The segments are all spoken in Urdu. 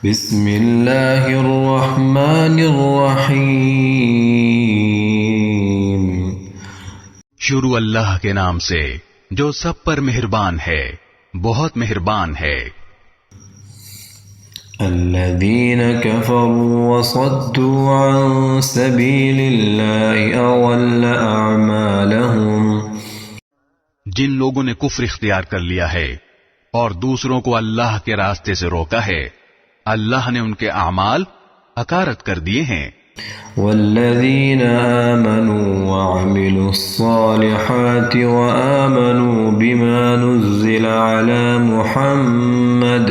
بسم اللہ الرحمن الرحیم۔ شروع اللہ کے نام سے جو سب پر مہربان ہے، بہت مہربان ہے۔ الذین کفروا وصدوا عن سبیل اللہ اضل اعمالہم۔ جن لوگوں نے کفر اختیار کر لیا ہے اور دوسروں کو اللہ کے راستے سے روکا ہے، اللہ نے ان کے اعمال حقارت کر دیے ہیں۔ والذین آمنوا وعملوا الصالحات وآمنوا بما نزل على محمد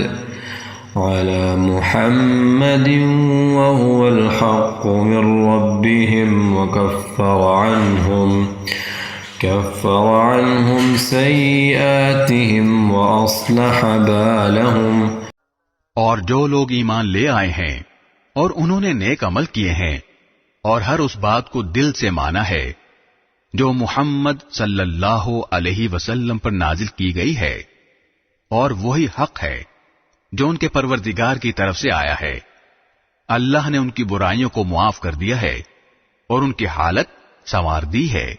وهو الحق من ربهم كفر عنهم سيئاتهم وأصلح بالهم۔ اور جو لوگ ایمان لے آئے ہیں اور انہوں نے نیک عمل کیے ہیں اور ہر اس بات کو دل سے مانا ہے جو محمد صلی اللہ علیہ وسلم پر نازل کی گئی ہے، اور وہی حق ہے جو ان کے پروردگار کی طرف سے آیا ہے، اللہ نے ان کی برائیوں کو معاف کر دیا ہے اور ان کی حالت سنوار دی ہے۔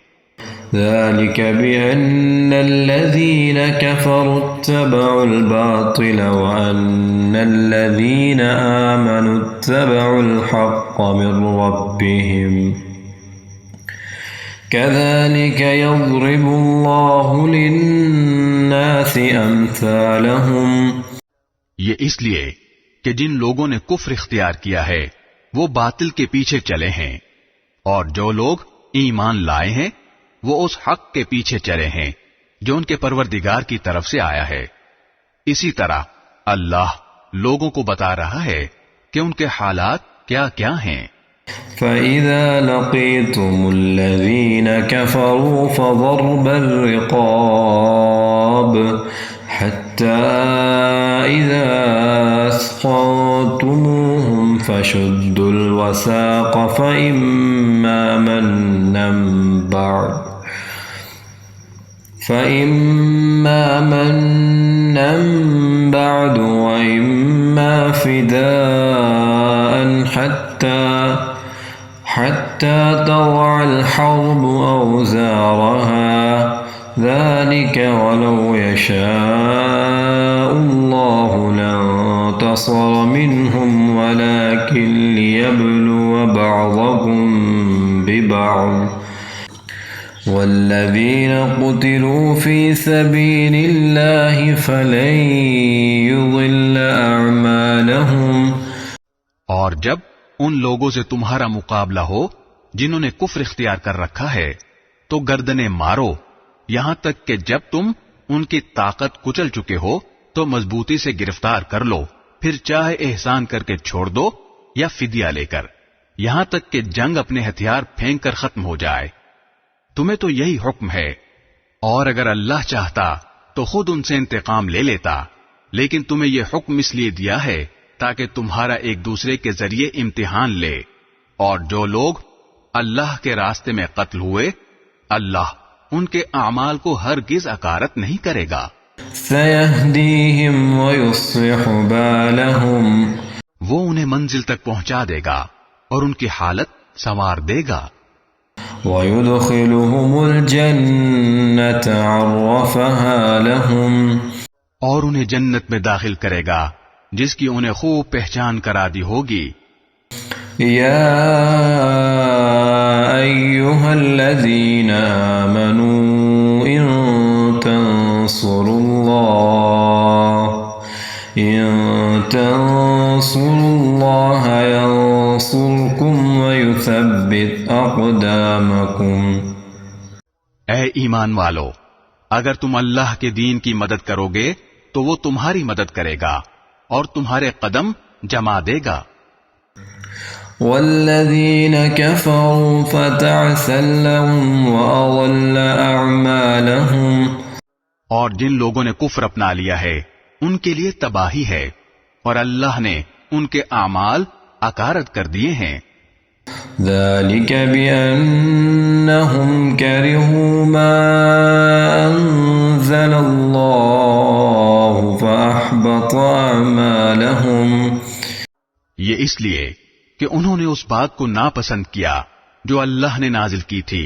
ذلك بأن الذين كفروا اتبعوا الباطل وأن الذين آمنوا اتبعوا الحق من ربهم كذلك يضرب الله للناس أمثالهم۔ یہ اس لیے کہ جن لوگوں نے کفر اختیار کیا ہے وہ باطل کے پیچھے چلے ہیں، اور جو لوگ ایمان لائے ہیں وہ اس حق کے پیچھے چلے ہیں جو ان کے پروردگار کی طرف سے آیا ہے۔ اسی طرح اللہ لوگوں کو بتا رہا ہے کہ ان کے حالات کیا کیا ہیں۔ فَإِذَا لَقِيتُمُ الَّذِينَ كَفَرُوا فَضَرْبَ الرِّقَابِ حَتَّى إِذَا أَثْخَنتُمُوهُمْ فَشُدُّوا الْوَثَاقَ فَإِمَّا مَنًّا بَعْدُ وَإِمَّا فِدَاءً حَتَّى تَضَعَ الْحَرْبُ أَوْزَارَهَا ذَلِكَ وَلَوْ يَشَاءُ اللَّهُ لَانتَصَرَ مِنْهُمْ وَلَكِنْ لِيَبْلُوَ بَعْضَكُمْ بِبَعْضٍ والذین قتلوا فی سبیل اللہ فلن یضل اعمالہم۔ اور جب ان لوگوں سے تمہارا مقابلہ ہو جنہوں نے کفر اختیار کر رکھا ہے تو گردنیں مارو، یہاں تک کہ جب تم ان کی طاقت کچل چکے ہو تو مضبوطی سے گرفتار کر لو، پھر چاہے احسان کر کے چھوڑ دو یا فدیہ لے کر، یہاں تک کہ جنگ اپنے ہتھیار پھینک کر ختم ہو جائے۔ تمہیں تو یہی حکم ہے، اور اگر اللہ چاہتا تو خود ان سے انتقام لے لیتا، لیکن تمہیں یہ حکم اس لیے دیا ہے تاکہ تمہارا ایک دوسرے کے ذریعے امتحان لے، اور جو لوگ اللہ کے راستے میں قتل ہوئے اللہ ان کے اعمال کو ہرگز عکارت نہیں کرے گا۔ سَيَهْدِيهِمْ وَيُصْلِحُ بَالَهُمْ۔ وہ انہیں منزل تک پہنچا دے گا اور ان کی حالت سنوار دے گا۔ وَيُدْخِلُهُمُ الْجَنَّةَ عَرَّفَهَا لَهُمْ۔ اور انہیں جنت میں داخل کرے گا جس کی انہیں خوب پہچان کرا دی ہوگی۔ یا ایھا الذین آمنوا ان تنصروا اللہ ینصرکم ویثبت اقدامکم۔ اے ایمان والو، اگر تم اللہ کے دین کی مدد کرو گے تو وہ تمہاری مدد کرے گا اور تمہارے قدم جما دے گا۔ والذین کفروا فتعسا لهم وأضل اعمالهم۔ اور جن لوگوں نے کفر اپنا لیا ہے ان کے لیے تباہی ہے، اور اللہ نے ان کے اعمال عکارت کر دیے ہیں۔ ذلك بأنهم كرهوا ما أنزل الله فأحبط أعمالهم۔ یہ اس لیے کہ انہوں نے اس بات کو ناپسند کیا جو اللہ نے نازل کی تھی،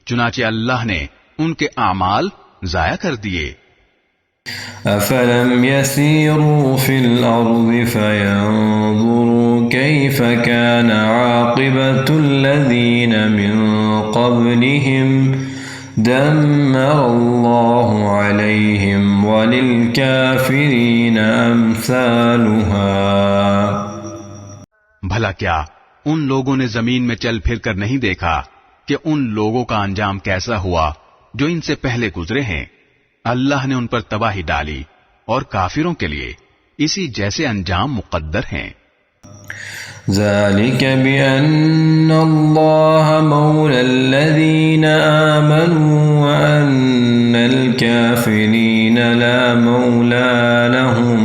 چنانچہ اللہ نے ان کے اعمال ضائع کر دیے۔ أفلم يسيروا في الأرض فينظروا كيف كان عاقبة الذين من قبلهم دمر الله عليهم وللكافرين أمثالها۔ بھلا کیا ان لوگوں نے زمین میں چل پھر کر نہیں دیکھا کہ ان لوگوں کا انجام کیسا ہوا جو ان سے پہلے گزرے ہیں؟ اللہ نے ان پر تباہی ڈالی اور کافروں کے لیے اسی جیسے انجام مقدر ہیں۔ ذلك بأن الله مولى الذين آمنوا وأن الكافرين لا مولى لهم۔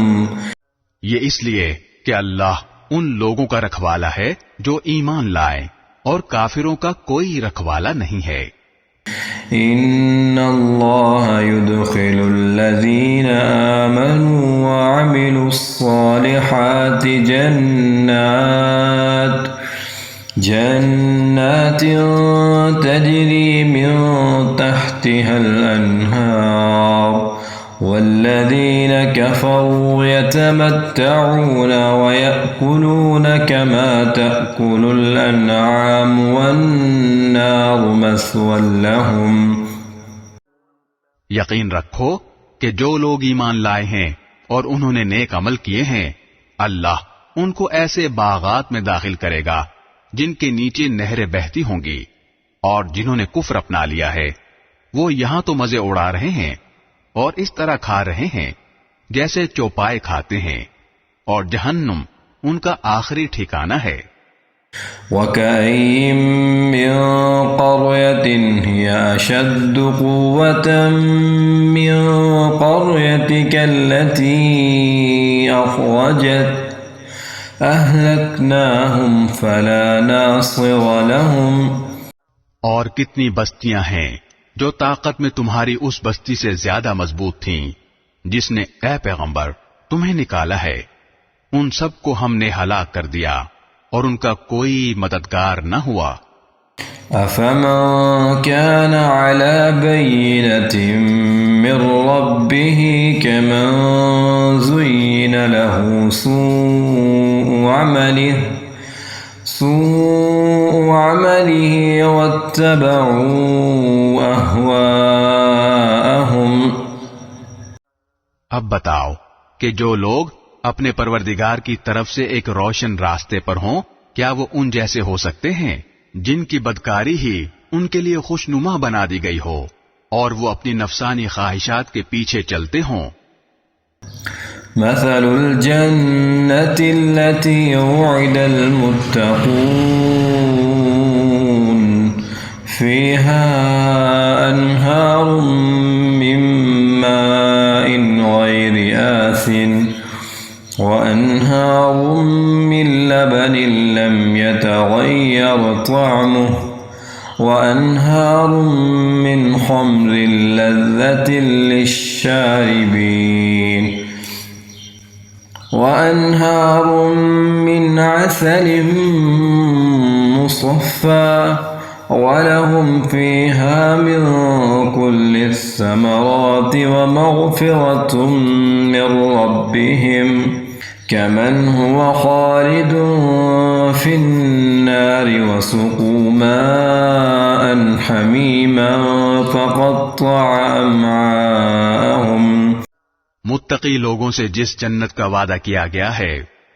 یہ اس لیے کہ اللہ ان لوگوں کا رکھوالا ہے جو ایمان لائے اور کافروں کا کوئی رکھوالا نہیں ہے۔ إن الله يدخل الذين آمنوا وعملوا الصالحات جنات تجري من تحتها الأنهار والذين كفروا يتمتعون ويأكلون كما تأكل الأنعام والنار مثوى لهم۔ یقین رکھو کہ جو لوگ ایمان لائے ہیں اور انہوں نے نیک عمل کیے ہیں، اللہ ان کو ایسے باغات میں داخل کرے گا جن کے نیچے نہریں بہتی ہوں گی، اور جنہوں نے کفر اپنا لیا ہے وہ یہاں تو مزے اڑا رہے ہیں اور اس طرح کھا رہے ہیں جیسے چوپائے کھاتے ہیں، اور جہنم ان کا آخری ٹھکانہ ہے۔ وَكَأَيِّن مِّن قَرْيَةٍ هِيَ أَشَدُّ قُوَّةً مِّن قَرْيَتِكَ الَّتِي أَخْرَجَتْكَ أَهْلَكْنَاهُمْ فَلَا نَاصِرَ لَهُمْ۔ اور کتنی بستیاں ہیں جو طاقت میں تمہاری اس بستی سے زیادہ مضبوط تھیں جس نے اے پیغمبر تمہیں نکالا ہے، ان سب کو ہم نے ہلاک کر دیا اور ان کا کوئی مددگار نہ ہوا۔ أَفَمَن كَانَ عَلَى بَيِّنَةٍ مِّن رَّبِّهِ كَمَن زُيِّنَ لَهُ سُوءُ عَمَلِهِ وَاتَّبَعُوا أَهْوَاءَهُمْ۔ اب بتاؤ کہ جو لوگ اپنے پروردگار کی طرف سے ایک روشن راستے پر ہوں، کیا وہ ان جیسے ہو سکتے ہیں جن کی بدکاری ہی ان کے لیے خوشنما بنا دی گئی ہو اور وہ اپنی نفسانی خواہشات کے پیچھے چلتے ہوں؟ مثل الجنة التي وعد المتقون فيها أنهار من ماء غير آسن وأنهار من لبن لم يتغير طعمه وأنهار من خمر لذة للشاربين وأنهار من عسل مصفى ولهم فيها من كل الثمرات ومغفرة من ربهم كمن هو خالد في النار وسقوا ماء حميما فقطع أمعاءهم۔ متقی لوگوں سے جس جنت کا وعدہ کیا گیا ہے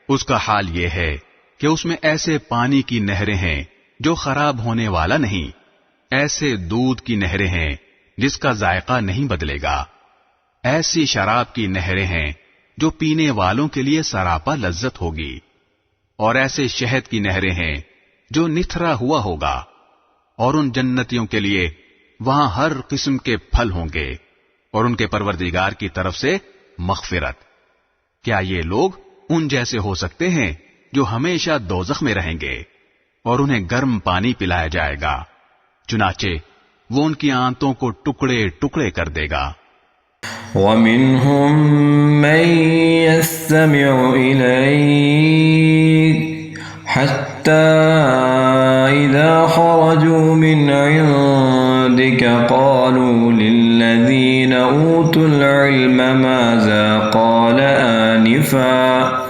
اس کا حال یہ ہے کہ اس میں ایسے پانی کی نہریں ہیں جو خراب ہونے والا نہیں، ایسے دودھ کی نہریں ہیں جس کا ذائقہ نہیں بدلے گا، ایسی شراب کی نہریں ہیں جو پینے والوں کے لیے سراپا لذت ہوگی، اور ایسے شہد کی نہریں ہیں جو نتھرا ہوا ہوگا، اور ان جنتیوں کے لیے وہاں ہر قسم کے پھل ہوں گے اور ان کے پروردگار کی طرف سے مغفرت۔ کیا یہ لوگ ان جیسے ہو سکتے ہیں جو ہمیشہ دوزخ میں رہیں گے اور انہیں گرم پانی پلایا جائے گا، چنانچہ وہ ان کی آنتوں کو ٹکڑے ٹکڑے کر دے گا۔ وَمِنْهُمْ مَنْ يَسْتَمِعُ إِلَيْكَ حتى إذا خرجوا من عندك قالوا للذين أوتوا العلم ماذا قال آنفا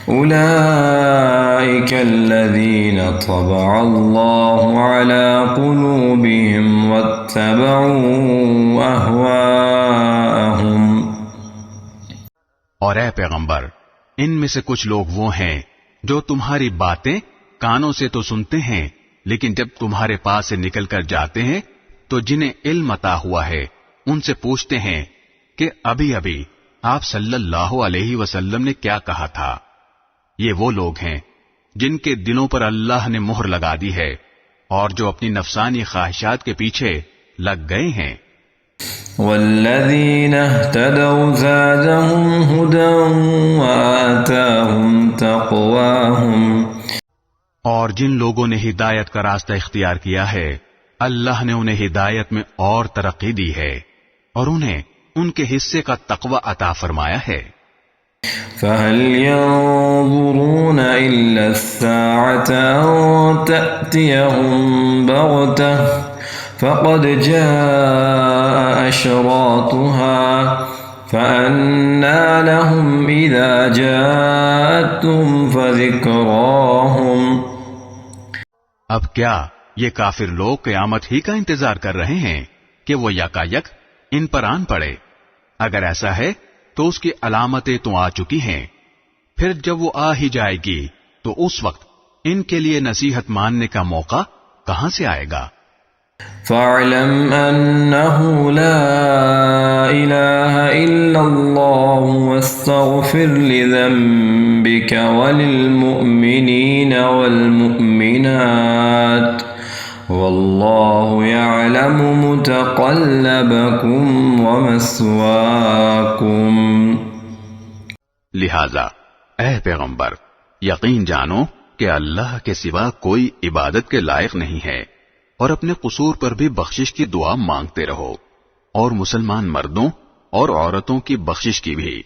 أولئك الذين طبع الله على قلوبهم واتبعوا أهواءهم۔ اور اے پیغمبر، ان میں سے کچھ لوگ وہ ہیں جو تمہاری باتیں کانوں سے تو سنتے ہیں، لیکن جب تمہارے پاس سے نکل کر جاتے ہیں تو جنہیں علم عطا ہوا ہے ان سے پوچھتے ہیں کہ ابھی ابھی آپ صلی اللہ علیہ وسلم نے کیا کہا تھا۔ یہ وہ لوگ ہیں جن کے دلوں پر اللہ نے مہر لگا دی ہے اور جو اپنی نفسانی خواہشات کے پیچھے لگ گئے ہیں۔ والذین اہتدوا زادهم هدى وآتاهم تقواهم۔ اور جن لوگوں نے ہدایت کا راستہ اختیار کیا ہے اللہ نے انہیں ہدایت میں اور ترقی دی ہے اور انہیں ان کے حصے کا تقوی عطا فرمایا ہے۔ فهل ينظرون إلا الساعة أن تأتيهم بغتة فقد جاء أشراطها فأنى لهم إذا جاءتهم فذكراهم۔ اب کیا یہ کافر لوگ قیامت ہی کا انتظار کر رہے ہیں کہ وہ یکایک ان پر آن پڑے؟ اگر ایسا ہے تو اس کی علامتیں تو آ چکی ہیں، پھر جب وہ آ ہی جائے گی تو اس وقت ان کے لیے نصیحت ماننے کا موقع کہاں سے آئے گا؟ فاعلم أنه لا إله إلا الله واستغفر لذنبك وللمؤمنين والمؤمنات والله يعلم متقلبكم ومثواكم۔ لہذا اے پیغمبر، یقین جانو کہ اللہ کے سوا کوئی عبادت کے لائق نہیں ہے، اور اپنے قصور پر بھی بخشش کی دعا مانگتے رہو، اور مسلمان مردوں اور عورتوں کی بخشش کی بھی،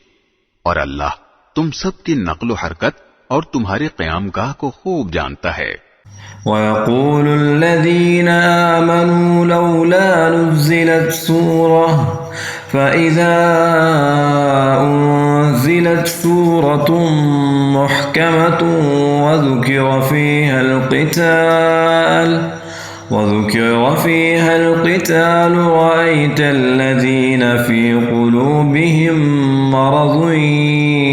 اور اللہ تم سب کی نقل و حرکت اور تمہارے قیام گاہ کو خوب جانتا ہے۔ وَيَقُولُ الَّذِينَ آمَنُوا لَوْلَا نُزِّلَتْ سُورَةٌ فَإِذَا أُنزِلَتْ سُورَةٌ مُحْكَمَةٌ وذكر فيها القتال رأيت الذين في قلوبهم مرض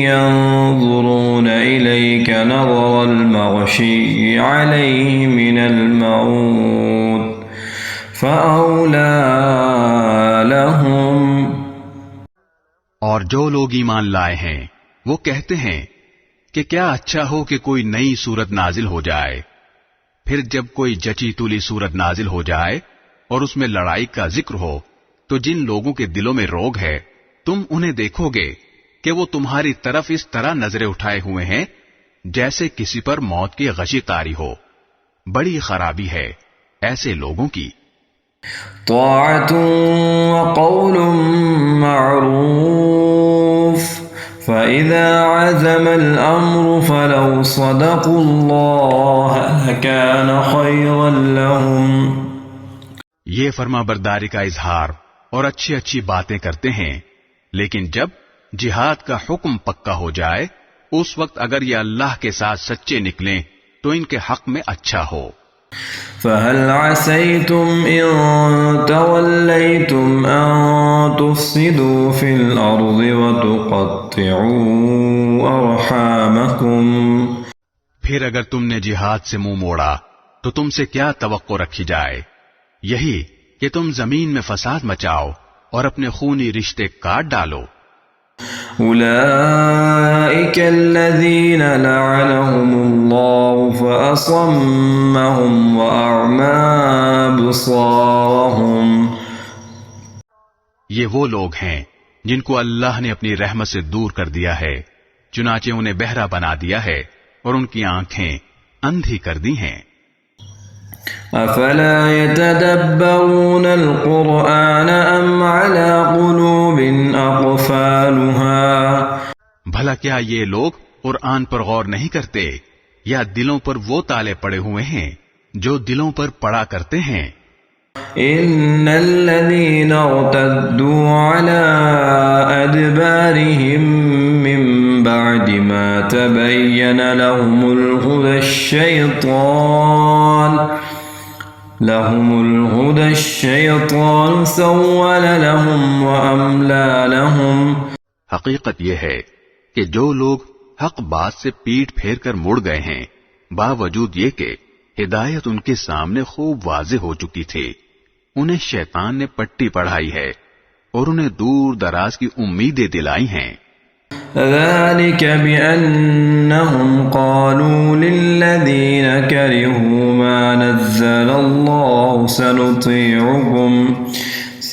ينظرون إليك نظر المغشي عليه من الموت فأولى لهم۔ اور جو لوگ ایمان لائے ہیں وہ کہتے ہیں کہ کیا اچھا ہو کہ کوئی نئی سورت نازل ہو جائے، پھر جب کوئی جچی تلی سورت نازل ہو جائے اور اس میں لڑائی کا ذکر ہو تو جن لوگوں کے دلوں میں روگ ہے تم انہیں دیکھو گے کہ وہ تمہاری طرف اس طرح نظریں اٹھائے ہوئے ہیں جیسے کسی پر موت کی غشی طاری ہو۔ بڑی خرابی ہے ایسے لوگوں کی۔ طاعۃ وقول معروف فَإِذَا عَزَمَ الْأَمْرُ فَلَوْ صَدَقُوا اللَّهَ لَكَانَ خَيْرًا لَهُمْ۔ یہ فرما برداری کا اظہار اور اچھی اچھی باتیں کرتے ہیں، لیکن جب جہاد کا حکم پکا ہو جائے اس وقت اگر یہ اللہ کے ساتھ سچے نکلیں تو ان کے حق میں اچھا ہو۔ فَهَلْ عَسَيْتُمْ إِن تَوَلَّيْتُمْ أَن تُفْسِدُوا فِي الْأَرْضِ وَتُقَطِّعُوا أَرْحَامَكُمْ۔ پھر اگر تم نے جہاد سے منہ موڑا تو تم سے کیا توقع رکھی جائے؟ یہی کہ تم زمین میں فساد مچاؤ اور اپنے خونی رشتے کاٹ ڈالو۔ أولئك الذين لعنهم الله فأصمهم وأعمى أبصارهم۔ یہ وہ لوگ ہیں جن کو اللہ نے اپنی رحمت سے دور کر دیا ہے، چنانچہ انہیں بہرا بنا دیا ہے اور ان کی آنکھیں اندھی کر دی ہیں۔ أفلا يتدبرون القرآن أم على قلوب أقفالها۔ بھلا کیا یہ لوگ قرآن پر غور نہیں کرتے یا دلوں پر وہ تالے پڑے ہوئے ہیں جو دلوں پر پڑا کرتے ہیں؟ ان الذين ارتدوا على ادبارهم من بعد ما تبين لهم الهدى الشيطان سول لهم واملى لهم. حقیقت یہ ہے کہ جو لوگ حق بات سے پیٹ پھیر کر مڑ گئے ہیں، باوجود یہ کہ ہدایت ان کے سامنے خوب واضح ہو چکی تھی، انہیں شیطان نے پٹی پڑھائی ہے اور انہیں دور دراز کی امیدیں دلائی ہیں. ذلك بأنهم قالوا للذين كرهوا ما نزل الله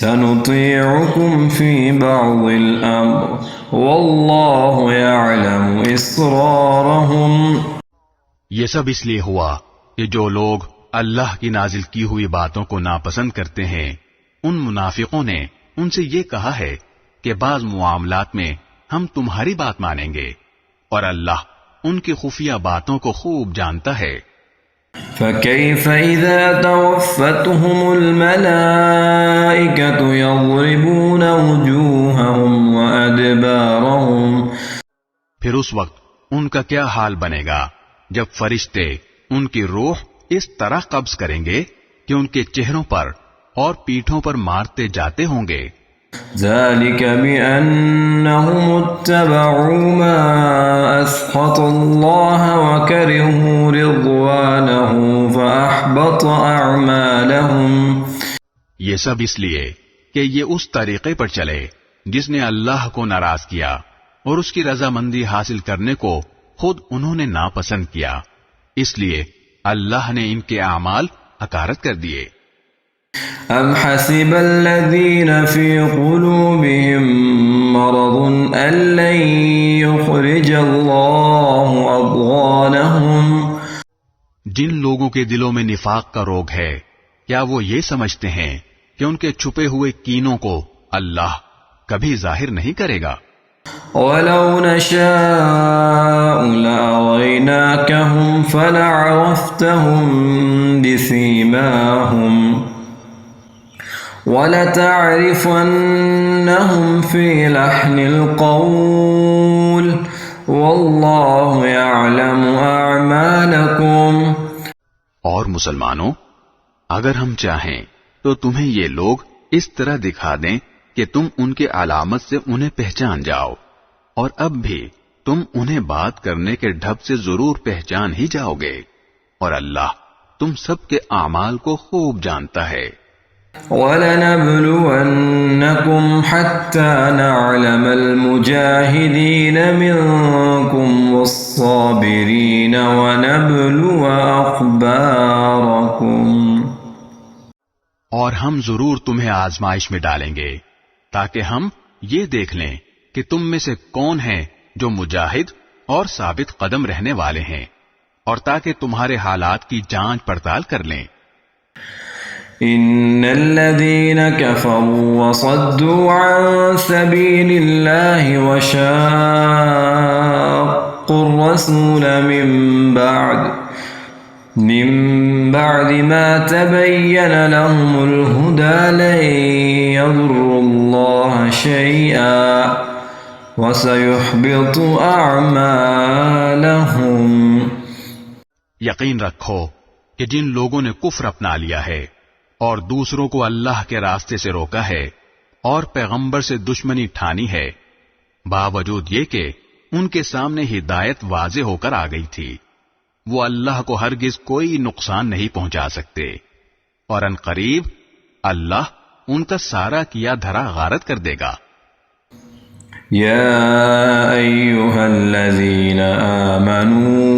سنطيعكم في بعض الأمر والله يعلم إسرارهم. یہ سب اس لیے ہوا کہ جو لوگ اللہ کی نازل کی ہوئی باتوں کو ناپسند کرتے ہیں، ان منافقوں نے ان سے یہ کہا ہے کہ بعض معاملات میں ہم تمہاری بات مانیں گے، اور اللہ ان کی خفیہ باتوں کو خوب جانتا ہے. فكيف إذا توفتهم الملائكة يضربون وجوههم وأدبارهم. پھر اس وقت ان کا کیا حال بنے گا جب فرشتے ان کی روح اس طرح قبض کریں گے کہ ان کے چہروں پر اور پیٹھوں پر مارتے جاتے ہوں گے. ذلك بأنهم اتبعوا ما أسخط الله وكرهوا رضوانه فأحبط أعمالهم. یہ سب اس لیے کہ یہ اس طریقے پر چلے جس نے اللہ کو ناراض کیا اور اس کی رضامندی حاصل کرنے کو خود انہوں نے ناپسند کیا، اس لیے اللہ نے ان کے اعمال حقارت کر دیے. ام حسب الذين في قلوبهم مرض ان لن يخرج الله اضغانهم. جن لوگوں کے دلوں میں نفاق کا روگ ہے، کیا وہ یہ سمجھتے ہیں کہ ان کے چھپے ہوئے کینوں کو اللہ کبھی ظاہر نہیں کرے گا؟ وَلَوْ نَشَاءُ لَأَرَيْنَاكَهُمْ فَلَعَرَفْتَهُمْ بِسِيمَاهُمْ وَلَتَعْرِفَنَّهُمْ فِي لَحْنِ الْقَوْلِ وَاللَّهُ يَعْلَمُ أَعْمَالَكُمْ. اور مسلمانوں، اگر ہم چاہیں تو تمہیں یہ لوگ اس طرح دکھا دیں کہ تم ان کے علامت سے انہیں پہچان جاؤ، اور اب بھی تم انہیں بات کرنے کے ڈھب سے ضرور پہچان ہی جاؤ گے، اور اللہ تم سب کے اعمال کو خوب جانتا ہے. وَلَنَبْلُوَنَّكُمْ حَتَّى نَعْلَمَ الْمُجَاهِدِينَ مِنكُمْ وَالصَّابِرِينَ وَنَبْلُوَ أَخْبَارَكُمْ. اور ہم ضرور تمہیں آزمائش میں ڈالیں گے تاکہ ہم یہ دیکھ لیں کہ تم میں سے کون ہیں جو مجاہد اور ثابت قدم رہنے والے ہیں، اور تاکہ تمہارے حالات کی جانچ پڑتال کر لیں. ان الذين كفروا وصدوا عن سبيل الله وشاقوا الرسول من بعد ما تبين لهم الهدى لن يضروا الله شيئا وسيحبط أعمالهم. یقین رکھو کہ جن لوگوں نے کفر اپنا لیا ہے اور دوسروں کو اللہ کے راستے سے روکا ہے اور پیغمبر سے دشمنی ٹھانی ہے، باوجود یہ کہ ان کے سامنے ہدایت واضح ہو کر آ گئی تھی، وہ اللہ کو ہرگز کوئی نقصان نہیں پہنچا سکتے، اور ان قریب اللہ ان کا سارا کیا دھرا غارت کر دے گا. یا ایھا الذین آمنوا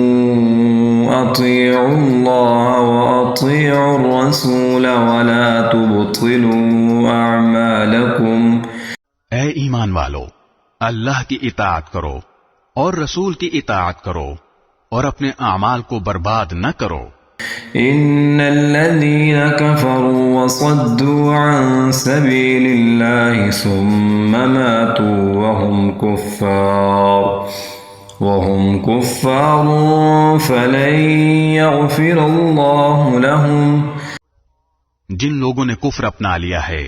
اطیعوا اللہ واطیعوا الرسول ولا تبطلوا اعمالکم. اے ایمان والو، اللہ کی اطاعت کرو اور رسول کی اطاعت کرو اور اپنے اعمال کو برباد نہ کرو. ان الذين كفروا وصدوا عن سبيل الله ثم ماتوا وهم كفار وهم كفار فلن يغفر الله لهم جن لوگوں نے کفر اپنا لیا ہے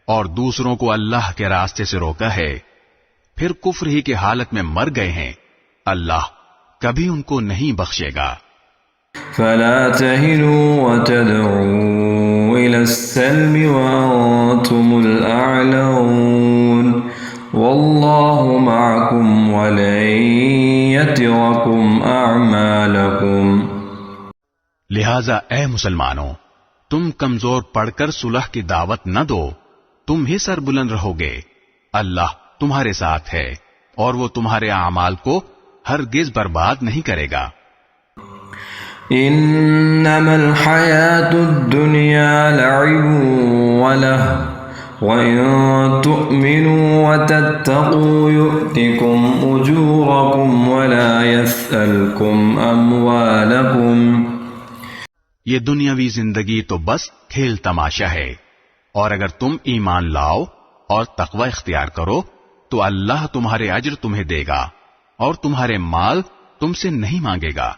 اور دوسروں کو اللہ کے راستے سے روکا ہے پھر کفر ہی کی حالت میں مر گئے ہیں اللہ کبھی ان کو نہیں بخشے گا فلا تهنوا وتدعوا إلى السلم وأنتم الأعلون والله معكم ولن يتركم أعمالكم لہذا اے مسلمانوں تم کمزور پڑھ کر صلح کی دعوت نہ دو تم ہی سر بلند رہو گے اللہ تمہارے ساتھ ہے اور وہ تمہارے اعمال کو ہرگز برباد نہیں کرے گا انما الحیاة الدنیا لعب ولهو وإن تؤمنوا وتتقوا يؤتكم أجوركم ولا يسألكم أموالكم یہ دنیاوی زندگی تو بس کھیل تماشا ہے اور اگر تم ایمان لاؤ اور تقوی اختیار کرو تو اللہ تمہارے اجر تمہیں دے گا اور تمہارے مال تم سے نہیں مانگے گا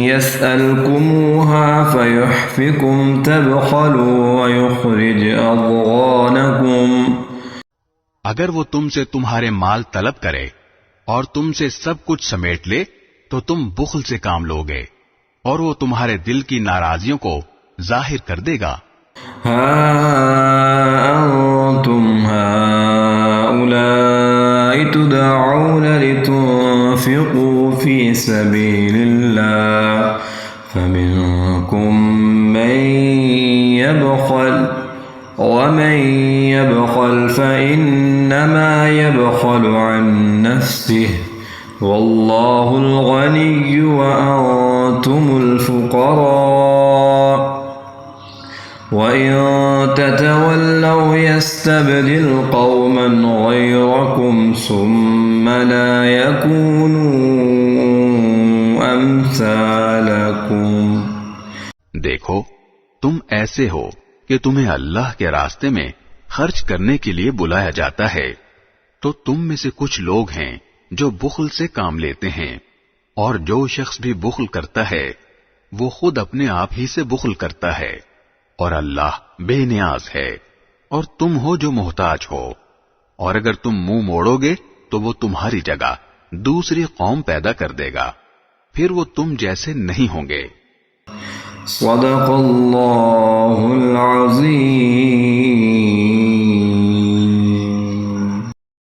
يسألكموها فيحفكم تبخلوا ويخرج أضغانكم اگر وہ تم سے تمہارے مال طلب کرے اور تم سے سب کچھ سمیٹ لے تو تم بخل سے کام لوگے اور وہ تمہارے دل کی ناراضیوں کو ظاہر کر دے گا ها أنتم هؤلاء تدعون لتنفقوا في سبيل الله فمنكم من يبخل ومن يبخل فإنما يبخل عن نفسه والله الغني وأنتم الفقراء وإن تتولوا يستبدل قوما غيركم ثم لا يكونوا أمثالكم دیکھو تم ایسے ہو کہ تمہیں اللہ کے راستے میں خرچ کرنے کے لیے بلایا جاتا ہے تو تم میں سے کچھ لوگ ہیں جو بخل سے کام لیتے ہیں اور جو شخص بھی بخل کرتا ہے وہ خود اپنے آپ ہی سے بخل کرتا ہے اور اللہ بے نیاز ہے اور تم ہو جو محتاج ہو اور اگر تم منہ موڑو گے تو وہ تمہاری جگہ دوسری قوم پیدا کر دے گا پھر وہ تم جیسے نہیں ہوں گے صدق اللہ العظیم